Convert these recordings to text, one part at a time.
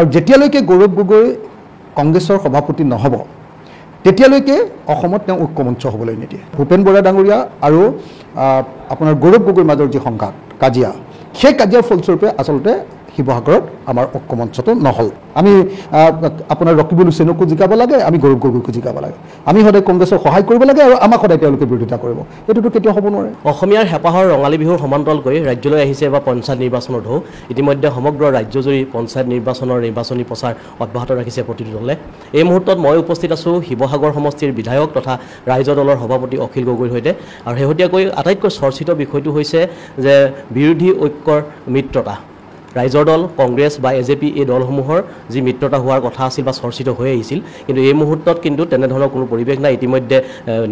আৰু যেতিয়ালৈকে গৌৰৱ গগৈ কংগ্ৰেছৰ সভাপতি নহ'ব তেতিয়ালৈকে অসমত তেওঁ ঐক্যমঞ্চ হ'বলৈ নিদিয়ে। ভূপেন বৰা ডাঙৰীয়া আৰু আপোনাৰ গৌৰৱ গগৈৰ মাজৰ যি সংঘাত কাজিয়া, সেই কাজিয়াৰ ফলস্বৰূপে আচলতে শিৱসাগৰত আমাৰ ঐক্যমঞ্চটো নহ'ল। আমি আপোনাৰ ৰকিবুল হুছেইনকো জিকাব লাগে, আমি গৌৰৱ গগৈকো জিকাব লাগে। আমি সদায় কংগ্ৰেছক সহায় কৰিব লাগে আৰু আমাক সদায় তেওঁলোকে বিৰোধিতা কৰিব, এইটোতো কেতিয়াও হ'ব নোৱাৰে। অসমীয়াৰ হেঁপাহৰ ৰঙালী বিহুৰ সমান্তৰালকৈ ৰাজ্যলৈ আহিছে এবাৰ পঞ্চায়ত নিৰ্বাচনৰ ঢৌ। ইতিমধ্যে সমগ্ৰ ৰাজ্যজুৰি পঞ্চায়ত নিৰ্বাচনৰ নিৰ্বাচনী প্ৰচাৰ অব্যাহত ৰাখিছে প্ৰতিটো দলে। এই মুহূৰ্তত মই উপস্থিত আছোঁ শিৱসাগৰ সমষ্টিৰ বিধায়ক তথা ৰাইজৰ দলৰ সভাপতি অখিল গগৈৰ সৈতে। আৰু শেহতীয়াকৈ আটাইতকৈ চৰ্চিত বিষয়টো হৈছে যে বিৰোধী ঐক্যৰ মিত্ৰতা। ৰাইজৰ দল, কংগ্ৰেছ বা AJP এই দলসমূহৰ যি মিত্ৰতা হোৱাৰ কথা আছিল বা চৰ্চিত হৈ আহিছিল, কিন্তু এই মুহূৰ্তত কিন্তু তেনেধৰণৰ কোনো পৰিৱেশ নাই। ইতিমধ্যে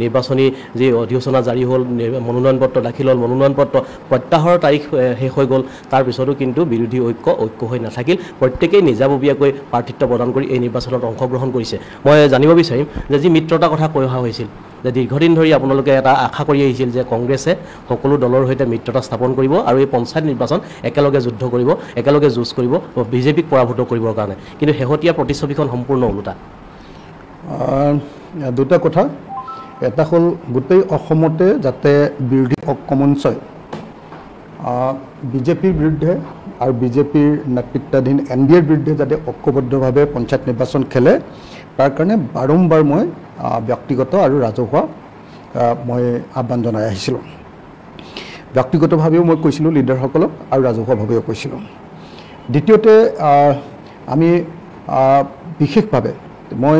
নিৰ্বাচনী যি অধিসূচনা জাৰি হ'ল, মনোনয়ন পত্ৰ দাখিল হ'ল, মনোনয়ন পত্ৰ প্ৰত্যাহাৰৰ তাৰিখ শেষ হৈ গ'ল। তাৰপিছতো কিন্তু বিৰোধী ঐক্য হৈ নাথাকিল। প্ৰত্যেকেই নিজাববীয়াকৈ প্ৰাৰ্থিত্ব প্ৰদান কৰি এই নিৰ্বাচনত অংশগ্ৰহণ কৰিছে। মই জানিব বিচাৰিম যে যি মিত্ৰতাৰ কথা কৈ অহা হৈছিল, যে দীৰ্ঘদিন ধৰি আপোনালোকে এটা আশা কৰি আহিছিল যে কংগ্ৰেছে সকলো দলৰ সৈতে মিত্ৰতা স্থাপন কৰিব আৰু এই পঞ্চায়ত নিৰ্বাচন একেলগে যুদ্ধ কৰিব, একেলগে যুঁজ কৰিব BJPক পৰাভূত কৰিবৰ কাৰণে, কিন্তু শেহতীয়া প্ৰতিচ্ছবিখন সম্পূৰ্ণ ওলোটা। দুটা কথা, এটা হ'ল গোটেই অসমতে যাতে বিৰোধী ঐক্যমঞ্চই BJPৰ বিৰুদ্ধে আৰু BJPৰ নেতৃত্বাধীন NDAৰ বিৰুদ্ধে যাতে ঐক্যবদ্ধভাৱে পঞ্চায়ত নিৰ্বাচন খেলে, তাৰ কাৰণে বাৰম্বাৰ মই ব্যক্তিগত আৰু ৰাজহুৱা মই আহ্বান জনাই আহিছিলোঁ। ব্যক্তিগতভাৱেও মই কৈছিলোঁ লিডাৰসকলক আৰু ৰাজহুৱাভাৱেও কৈছিলোঁ। দ্বিতীয়তে আমি বিশেষভাৱে মই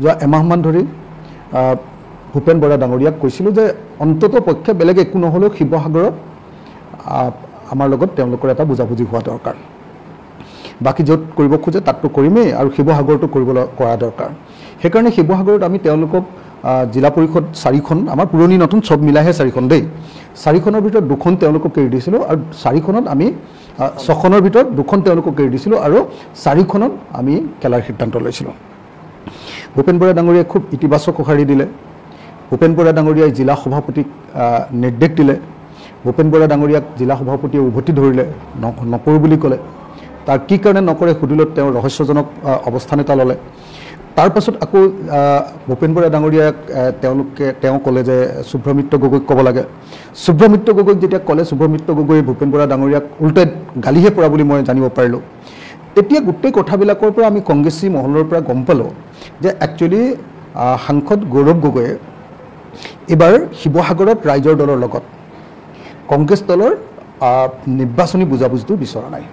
যোৱা এমাহমান ধৰি ভূপেন বৰা ডাঙৰীয়াক কৈছিলোঁ যে অন্তত পক্ষে বেলেগ একো নহ'লেও শিৱসাগৰত আমাৰ লগত তেওঁলোকৰ এটা বুজাবুজি হোৱা দৰকাৰ। বাকী য'ত কৰিব খোজে তাততো কৰিমেই, আৰু শিৱসাগৰতো কৰা দৰকাৰ। সেইকাৰণে শিৱসাগৰত আমি তেওঁলোকক জিলা পৰিষদ 4খন, আমাৰ পুৰণি নতুন চব মিলাইহে 4খন দেই, 4খনৰ ভিতৰত 2খন তেওঁলোকক এৰি দিছিলোঁ, আৰু 4খনত আমি 6খনৰ ভিতৰত 2খন তেওঁলোকক এৰি দিছিলোঁ, আৰু 4খনত আমি খেলাৰ সিদ্ধান্ত লৈছিলোঁ। ভূপেন বৰা ডাঙৰীয়াই খুব ইতিবাচক সঁহাৰি দিলে। ভূপেন বৰা ডাঙৰীয়াই জিলা সভাপতিক নিৰ্দেশ দিলে। ভূপেন বৰা ডাঙৰীয়াক জিলা সভাপতিয়ে উভতি ধৰিলে, নকৰোঁ বুলি ক'লে। তাৰ কি কাৰণে নকৰে সুধিলত তেওঁ ৰহস্যজনক অৱস্থান এটা ল'লে। তাৰপাছত আকৌ ভূপেন বৰা ডাঙৰীয়াক তেওঁ ক'লে যে শুভ্ৰমিত্ৰ গগৈক ক'ব লাগে। শুভ্ৰমিত্ৰ গগৈক যেতিয়া ক'লে, শুভ্ৰমিত্ৰ গগৈয়ে ভূপেন বৰা ডাঙৰীয়াক উল্টাই গালিহে পৰা বুলি মই জানিব পাৰিলোঁ। তেতিয়া গোটেই কথাবিলাকৰ পৰা আমি কংগ্ৰেছী মহলৰ পৰা গম পালোঁ যে একচুৱেলি সাংসদ গৌৰৱ গগৈয়ে এইবাৰ শিৱসাগৰত ৰাইজৰ দলৰ লগত কংগ্ৰেছ দলৰ নিৰ্বাচনী বুজাবুজিটো বিচৰা নাই।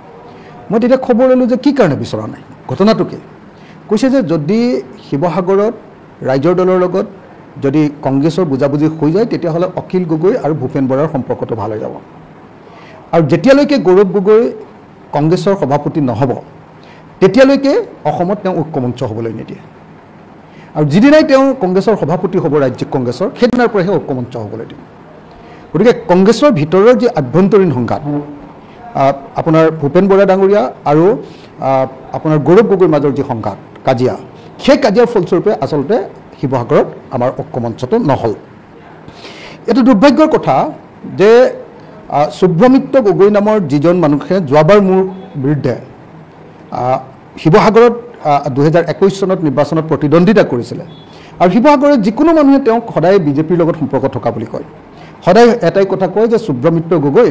মই তেতিয়া খবৰ ল'লোঁ যে কি কাৰণে বিচৰা নাই, ঘটনাটো কি। কৈছে যে যদি শিৱসাগৰত ৰাইজৰ দলৰ লগত যদি কংগ্ৰেছৰ বুজাবুজি হৈ যায় তেতিয়াহ'লে অখিল গগৈ আৰু ভূপেন বৰাৰ সম্পৰ্কটো ভাল হৈ যাব, আৰু যেতিয়ালৈকে গৌৰৱ গগৈ কংগ্ৰেছৰ সভাপতি নহ'ব তেতিয়ালৈকে অসমত তেওঁ ঐক্যমঞ্চ হ'বলৈ নিদিয়ে, আৰু যিদিনাই তেওঁ কংগ্ৰেছৰ সভাপতি হ'ব ৰাজ্যিক কংগ্ৰেছৰ, সেইদিনাৰ পৰাহে ঐক্যমঞ্চ হ'বলৈ দিব। গতিকে কংগ্ৰেছৰ ভিতৰৰ যি আভ্যন্তৰীণ সংঘাত, আপোনাৰ ভূপেন বৰা ডাঙৰীয়া আৰু আপোনাৰ গৌৰৱ গগৈৰ মাজৰ যি সংঘাত কাজিয়া, সেই কাজিয়াৰ ফলস্বৰূপে আচলতে শিৱসাগৰত আমাৰ ঐক্যমঞ্চটো নহ'ল। এইটো দুৰ্ভাগ্যৰ কথা যে শুভ্ৰমিত্ৰ গগৈ নামৰ যিজন মানুহে যোৱাবাৰ মোৰ বিৰুদ্ধে শিৱসাগৰত 2021 চনত নিৰ্বাচনত প্ৰতিদ্বন্দ্বিতা কৰিছিলে, আৰু শিৱসাগৰত যিকোনো মানুহে তেওঁক সদায় BJPৰ লগত সম্পৰ্ক থকা বুলি কয়। সদায় এটাই কথা কয় যে শুভ্ৰমিত্ৰ গগৈ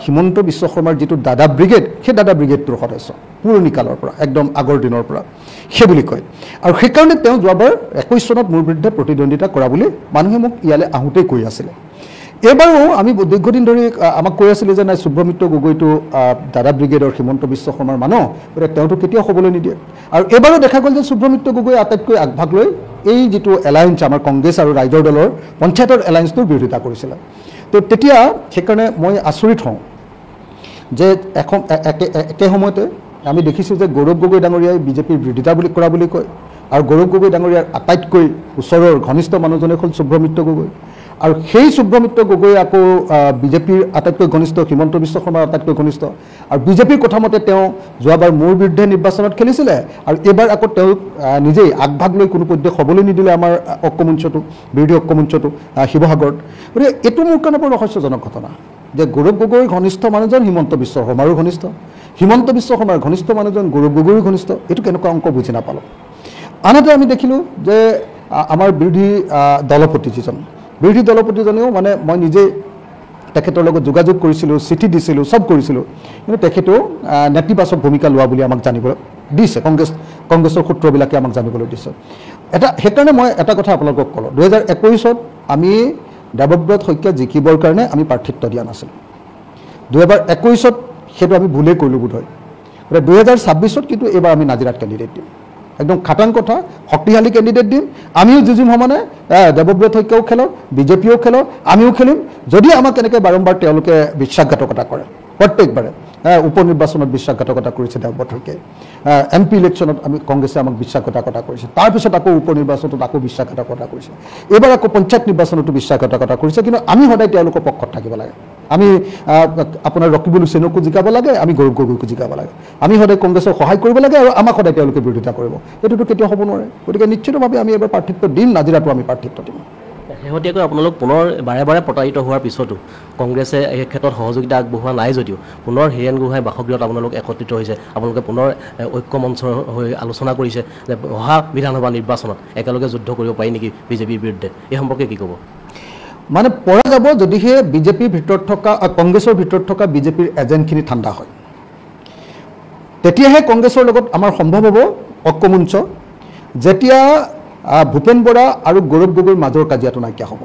হিমন্ত বিশ্ব শৰ্মাৰ যিটো দাদা ব্ৰিগেড, সেই দাদা ব্ৰিগেডটোৰ সদস্য পুৰণি কালৰ পৰা, একদম আগৰ দিনৰ পৰা, সেই বুলি কয়। আৰু সেইকাৰণে তেওঁ যোৱাবাৰ 21 চনত মোৰ বিৰুদ্ধে প্ৰতিদ্বন্দ্বিতা কৰা বুলি মানুহে মোক ইয়ালৈ আহোঁতেই কৈ আছিলে। এইবাৰো আমি দীৰ্ঘদিন ধৰি আমাক কৈ আছিলে যে নাই শুভ্ৰমিত্ৰ গগৈটো দাদা ব্ৰিগেডৰ হিমন্ত বিশ্ব শৰ্মাৰ মানুহ, গতিকে তেওঁটো কেতিয়াও হ'বলৈ নিদিয়ে। আৰু এইবাৰো দেখা গ'ল যে শুভ্ৰমিত্ৰ গগৈ আটাইতকৈ আগভাগ লৈ এই যিটো এলায়েন্স আমাৰ কংগ্ৰেছ আৰু ৰাইজৰ দলৰ পঞ্চায়তৰ এলায়েন্সটোৰ বিৰোধিতা কৰিছিলে। তো তেতিয়া সেইকাৰণে মই আচৰিত হওঁ যে একে সময়তে আমি দেখিছোঁ যে গৌৰৱ গগৈ ডাঙৰীয়াই BJPৰ বিৰোধিতা কৰা বুলি কয়, আৰু গৌৰৱ গগৈ ডাঙৰীয়াৰ আটাইতকৈ ওচৰৰ ঘনিষ্ঠ মানুহজনে হ'ল শুভ্ৰমিত্ৰ গগৈ, আৰু সেই শুভ্ৰমিত্ৰ গগৈ আকৌ BJPৰ আটাইতকৈ ঘনিষ্ঠ, হিমন্ত বিশ্ব শৰ্মাৰ আটাইতকৈ ঘনিষ্ঠ, আৰু BJPৰ কথা মতে তেওঁ যোৱাবাৰ মোৰ বিৰুদ্ধে নিৰ্বাচনত খেলিছিলে, আৰু এইবাৰ আকৌ তেওঁক নিজেই আগভাগ লৈ কোনো পধ্যে হ'বলৈ নিদিলে আমাৰ ঐক্যমঞ্চটো, বিৰোধী ঐক্যমঞ্চটো শিৱসাগৰত। গতিকে এইটো মোৰ কাৰণে বৰ ৰহস্যজনক ঘটনা যে গৌৰৱ গগৈৰ ঘনিষ্ঠ মানুহজন হিমন্ত বিশ্ব শৰ্মাৰো ঘনিষ্ঠ, হিমন্ত বিশ্ব শৰ্মাৰ ঘনিষ্ঠ মানুহজন গৌৰৱ গগৈৰ ঘনিষ্ঠ এইটো কেনেকুৱা অংক বুজি নাপালোঁ আনহাতে আমি দেখিলোঁ যে আমাৰ বিৰোধী দলপতি যিজন বিৰোধী দলপতিজনেও মানে মই নিজে তেখেতৰ লগত যোগাযোগ কৰিছিলোঁ চিঠি দিছিলোঁ চব কৰিছিলোঁ কিন্তু তেখেতেও নেতিবাচক ভূমিকা লোৱা বুলি আমাক জানিবলৈ দিছে কংগ্ৰেছৰ সূত্ৰবিলাকে আমাক জানিবলৈ দিছে সেইকাৰণে মই এটা কথা আপোনালোকক ক'লোঁ 2021 আমি দেৱব্ৰত শইকীয়া জিকিবৰ কাৰণে আমি প্ৰাৰ্থিত্ব দিয়া নাছিলোঁ 2021 সেইটো আমি ভুলেই কৰিলোঁ বোধহয় 2026 কিন্তু এইবাৰ আমি নাজিৰাত কেণ্ডিডেট দিম একদম খাটাং কথা শক্তিশালী কেণ্ডিডেট দিম আমিও যুঁজিম সমানে দেৱব্ৰত শইকীয়াও খেলক বিজেপিও খেলক আমিও খেলিম যদি আমাক এনেকৈ বাৰম্বাৰ তেওঁলোকে বিশ্বাসঘাতকতা কৰে প্ৰত্যেকবাৰে উপ নিৰ্বাচনত বিশ্বাসঘাতকতা কৰিছে দেৱব্ৰত শইকীয়াই MP ইলেকশ্যনত আমি কংগ্ৰেছে আমাক বিশ্বাসঘাতকতা কৰিছে তাৰপিছত আকৌ উপ নিৰ্বাচনত আকৌ বিশ্বাসঘাতকতা কৰিছে এইবাৰ আকৌ পঞ্চায়ত নিৰ্বাচনতো বিশ্বাসঘাতকতা কৰিছে কিন্তু আমি সদায় তেওঁলোকৰ পক্ষত থাকিব লাগে আমি আপোনাৰ ৰকিবুল হুছেইনকো জিকাব লাগে আমি গৌৰৱ গগৈকো জিকাব লাগে আমি সদায় কংগ্ৰেছক সহায় কৰিব লাগে আৰু আমাক সদায় তেওঁলোকে বিৰোধিতা কৰিব এইটোতো কেতিয়াও হ'ব নোৱাৰে গতিকে নিশ্চিতভাৱে আমি এবাৰ প্ৰাৰ্থিত্ব দিম নাজিৰাতো আমি প্ৰাৰ্থিত্ব দিম শেহতীয়াকৈ আপোনালোক পুনৰ বাৰে বাৰে প্ৰতাৰিত হোৱাৰ পিছতো কংগ্ৰেছে এই ক্ষেত্ৰত সহযোগিতা আগবঢ়োৱা নাই যদিও পুনৰ হীৰেণ গোহাঁই বাসগৃহত আপোনালোক একত্ৰিত হৈছে আপোনালোকে পুনৰ ঐক্য মঞ্চৰ হৈ আলোচনা কৰিছে যে অহা বিধানসভা নিৰ্বাচনত একেলগে যুদ্ধ কৰিব পাৰি নেকি বিজেপিৰ বিৰুদ্ধে এই সম্পৰ্কে কি ক'ব মানে পৰা যাব যদিহে বিজেপিৰ ভিতৰত থকা কংগ্ৰেছৰ ভিতৰত থকা বিজেপিৰ এজেণ্টখিনি ঠাণ্ডা হয় তেতিয়াহে কংগ্ৰেছৰ লগত আমাৰ সম্ভৱ হ'ব ঐক্যমঞ্চ যেতিয়া ভূপেন বৰা আৰু গৌৰৱ গগৈৰ মাজৰ কাজিয়াটো নাইকিয়া হ'ব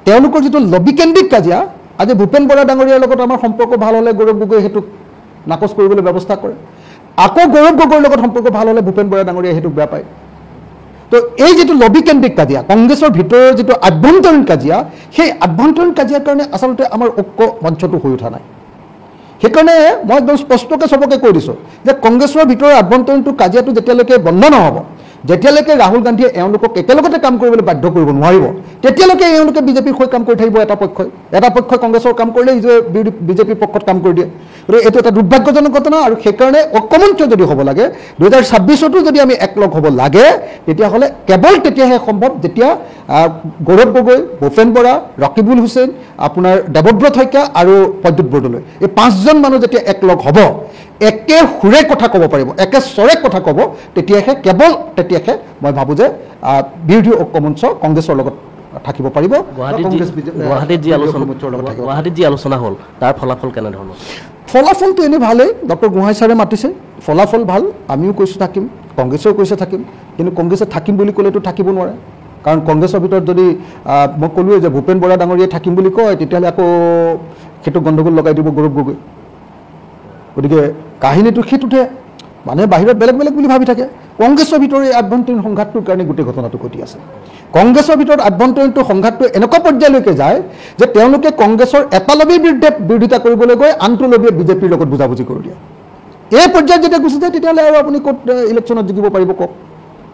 তেওঁলোকৰ যিটো লবিকেন্দ্ৰিক কাজিয়া আজি ভূপেন বৰা ডাঙৰীয়াৰ লগত আমাৰ সম্পৰ্ক ভাল হ'লে গৌৰৱ গগৈ সেইটোক নাকচ কৰিবলৈ ব্যৱস্থা কৰে আকৌ গৌৰৱ গগৈৰ লগত সম্পৰ্ক ভাল হ'লে ভূপেন বৰা ডাঙৰীয়াই সেইটোক বেয়া পায় তো এই যেটো লবিকেন্দ্ৰিক কাজিয়া কংগ্ৰেছৰ ভিতৰৰ যেটো আভ্যন্তৰীণ কাজিয়া সেই আভ্যন্তৰীণ কাজিয়াৰ কাৰণে আসলতে আমাৰ ঐক্য মঞ্চটো হৈ উঠা নাই সেইকাৰণে মই একদম স্পষ্টকৈ সবকে কৈ দিছোঁ যে কংগ্ৰেছৰ ভিতৰৰ আভ্যন্তৰীণটো কাজিয়াটো যেতিয়ালৈকে বন্ধ নহ'ব যেতিয়ালৈকে ৰাহুল গান্ধীয়ে এওঁলোকক একেলগতে কাম কৰিবলৈ বাধ্য কৰিব নোৱাৰিব তেতিয়ালৈকে এওঁলোকে বিজেপিৰ হৈ কাম কৰি থাকিব এটা পক্ষই কংগ্ৰেছৰ কাম কৰিলে ইজনে বিজেপিৰ পক্ষত কাম কৰি দিয়ে গতিকে এইটো এটা দুৰ্ভাগ্যজনক ঘটনা আৰু সেইকাৰণে ঐক্যমঞ্চ যদি হ'ব লাগে 2026তো যদি আমি একলগ হ'ব লাগে তেতিয়াহ'লে কেৱল তেতিয়াহে সম্ভৱ যেতিয়া গৌৰৱ গগৈ ভূপেন বৰা ৰকিবুল হুছেইন আপোনাৰ দেৱব্ৰত শইকীয়া আৰু প্ৰদ্যুৎ বৰদলৈ এই পাঁচজন মানুহ যেতিয়া একলগ হ'ব একে সুৰে কথা ক'ব পাৰিব একে স্বৰে কথা ক'ব তেতিয়াহে মই ভাবোঁ যে বিৰোধী ঐক্যমঞ্চ কংগ্ৰেছৰ লগত থাকিব পাৰিব গুৱাহাটীত যি আলোচনা হ'ল তাৰ ফলাফল কেনেধৰণৰ ফলাফলটো এনেই ভালেই ডক্টৰ গোহাঁই ছাৰে মাতিছে ফলাফল ভাল আমিও কৈছোঁ থাকিম কংগ্ৰেছেও কৈছে থাকিম কিন্তু কংগ্ৰেছে থাকিম বুলি ক'লেতো থাকিব নোৱাৰে কাৰণ কংগ্ৰেছৰ ভিতৰত যদি মই ক'লোৱে যে ভূপেন বৰা ডাঙৰীয়াই থাকিম বুলি কয় তেতিয়াহ'লে আকৌ সেইটো গণ্ডগোল লগাই দিব গৌৰৱ গগৈ গতিকে কাহিনীটো সেইটোতে মানুহে বাহিৰত বেলেগ বেলেগ বুলি ভাবি থাকে কংগ্ৰেছৰ ভিতৰৰ এই আভ্যন্তৰীণ সংঘাতটোৰ কাৰণে গোটেই ঘটনাটো ঘটি আছে কংগ্ৰেছৰ ভিতৰত আভ্যন্তৰীণটো সংঘাতটো এনেকুৱা পৰ্যায়লৈকে যায় যে তেওঁলোকে কংগ্ৰেছৰ এটা লবিৰ বিৰুদ্ধে বিৰোধিতা কৰিবলৈ গৈ আনটো লবিয়ে বিজেপিৰ লগত বুজাবুজি কৰি দিয়ে এই পৰ্যায়ত যেতিয়া গুচি যায় তেতিয়াহ'লে আৰু আপুনি ক'ত ইলেকশ্যনত জিকিব পাৰিব কওক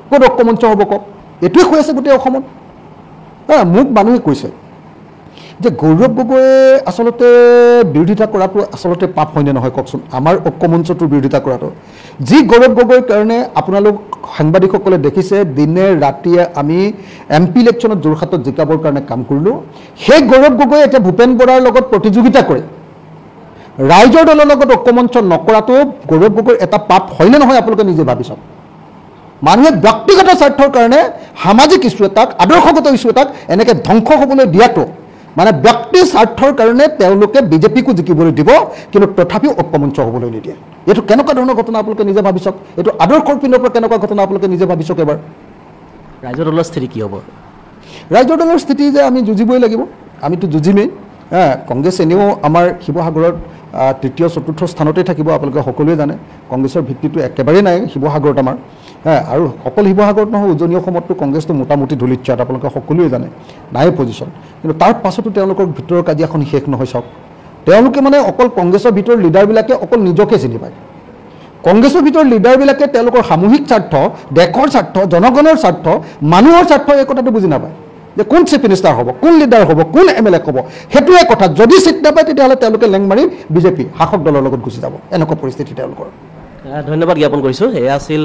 ক'ত ঐক্যমঞ্চ হ'ব কওক এইটোৱে হৈ আছে গোটেই অসমত মোক মানুহে কৈছে যে গৌৰৱ গগৈয়ে আসলতে বিৰোধিতা কৰাটো আসলতে পাপ হয়নে নহয় কওকচোন আমাৰ ঐক্যমঞ্চটোৰ বিৰোধিতা কৰাটো যি গৌৰৱ গগৈৰ কাৰণে আপোনালোক সাংবাদিকসকলে দেখিছে দিনে ৰাতিয়ে আমি MP ইলেকশ্যনত যোৰহাটত জিকাবৰ কাৰণে কাম কৰিলোঁ সেই গৌৰৱ গগৈয়ে এতিয়া ভূপেন বৰাৰ লগত প্ৰতিযোগিতা কৰে ৰাইজৰ দলৰ লগত ঐক্যমঞ্চ নকৰাটো গৌৰৱ গগৈৰ এটা পাপ হয়নে নহয় আপোনালোকে নিজে ভাবি চাওক মানুহে ব্যক্তিগত স্বাৰ্থৰ কাৰণে সামাজিক ইস্যু এটাক আদৰ্শগত ইস্যু এটাক এনেকৈ ধ্বংস হ'বলৈ দিয়াটো মানে ব্যক্তি স্বাৰ্থৰ কাৰণে তেওঁলোকে বিজেপিকো জিকিবলৈ দিব কিন্তু তথাপিও ঐক্যমঞ্চ হ'বলৈ নিদিয়ে এইটো কেনেকুৱা ধৰণৰ ঘটনা আপোনালোকে নিজে ভাবি চাওক এইটো আদৰ্শৰ পিনৰ পৰা কেনেকুৱা ঘটনা আপোনালোকে নিজে ভাবি চাওক এবাৰ ৰাইজৰ দলৰ স্থিতি কি হ'ব ৰাইজৰ দলৰ স্থিতি যে আমি যুঁজিবই লাগিব আমিতো যুঁজিমেই কংগ্ৰেছ এনেও আমাৰ শিৱসাগৰত তৃতীয় চতুৰ্থ স্থানতেই থাকিব আপোনালোকে সকলোৱে জানে কংগ্ৰেছৰ ভিত্তিটো একেবাৰেই নাই শিৱসাগৰত আমাৰ আৰু অকল শিৱসাগৰত নহয় উজনি অসমতো কংগ্ৰেছটো মোটামুটি ধূলিচ্ছাত আপোনালোকে সকলোৱে জানে নাই পজিশ্যন কিন্তু তাৰ পাছতো তেওঁলোকৰ ভিতৰৰ কাজিয়াখন শেষ নহয় চাওক তেওঁলোকে মানে অকল কংগ্ৰেছৰ ভিতৰৰ লিডাৰবিলাকে অকল নিজকে চিনি পায় কংগ্ৰেছৰ ভিতৰৰ লিডাৰবিলাকে তেওঁলোকৰ সামূহিক স্বাৰ্থ দেশৰ স্বাৰ্থ জনগণৰ স্বাৰ্থ মানুহৰ স্বাৰ্থ এই কথাটো বুজি নাপায় যে কোন চিফ মিনিষ্টাৰ হ'ব কোন লিডাৰ হ'ব কোন MLA হ'ব সেইটোৱে কথা যদি চিট নাপায় তেতিয়াহ'লে তেওঁলোকে লেং মাৰি বিজেপি শাসক দলৰ লগত গুচি যাব এনেকুৱা পৰিস্থিতি তেওঁলোকৰ ধন্যবাদ জ্ঞাপন কৰিছোঁ এয়া আছিল